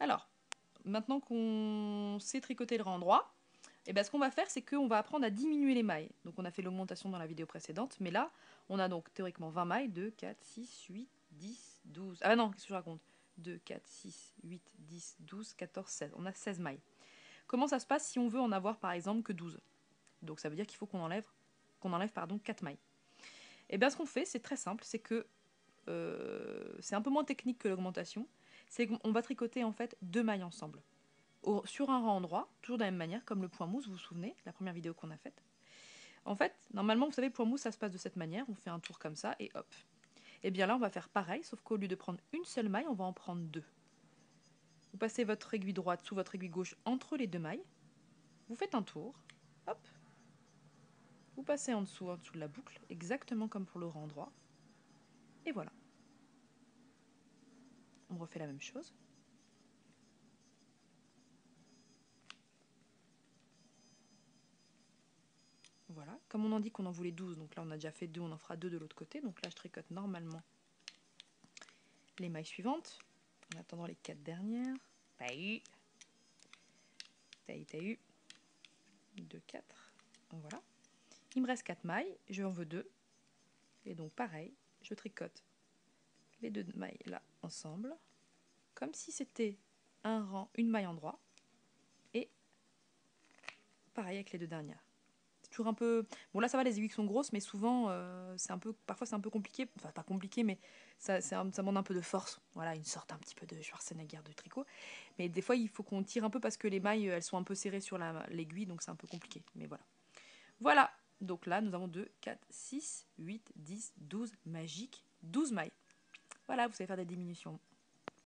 Alors, maintenant qu'on sait tricoter le rang-droit, et ben ce qu'on va faire, c'est qu'on va apprendre à diminuer les mailles. Donc on a fait l'augmentation dans la vidéo précédente, mais là, on a donc théoriquement 20 mailles, 2, 4, 6, 8, 10, 12... Ah non, qu'est-ce que je raconte? 2, 4, 6, 8, 10, 12, 14, 16. On a 16 mailles. Comment ça se passe si on veut en avoir par exemple que 12? Donc ça veut dire qu'il faut qu'on enlève, pardon, 4 mailles. Et bien ce qu'on fait, c'est très simple, c'est que c'est un peu moins technique que l'augmentation, c'est qu'on va tricoter en fait 2 mailles ensemble. Sur un rang droit, toujours de la même manière, comme le point mousse, vous vous souvenez, la première vidéo qu'on a faite. En fait, normalement, vous savez, le point mousse, ça se passe de cette manière, on fait un tour comme ça, et hop. Et bien là, on va faire pareil, sauf qu'au lieu de prendre une seule maille, on va en prendre 2. Vous passez votre aiguille droite sous votre aiguille gauche entre les 2 mailles, vous faites un tour, hop, vous passez en dessous de la boucle, exactement comme pour le rang droit, et voilà. On refait la même chose. Voilà, comme on en dit qu'on en voulait 12, donc là on a déjà fait 2, on en fera 2 de l'autre côté. Donc là je tricote normalement les mailles suivantes, en attendant les 4 dernières. Taï, taï, taï, 2, 4, voilà. Il me reste 4 mailles, je en veux 2, et donc pareil, je tricote les 2 mailles là ensemble, comme si c'était un rang, une maille en droit, et pareil avec les 2 dernières. Toujours un peu... Bon là ça va, les aiguilles sont grosses, mais souvent parfois c'est un peu compliqué, enfin pas compliqué, mais ça demande un peu de force. Voilà, une sorte un petit peu de Schwarzenegger de tricot. Mais des fois il faut qu'on tire un peu parce que les mailles elles sont un peu serrées sur l'aiguille, donc c'est un peu compliqué. Mais voilà. Voilà, donc là nous avons 2, 4, 6, 8, 10, 12, magique, 12 mailles. Voilà, vous savez faire des diminutions.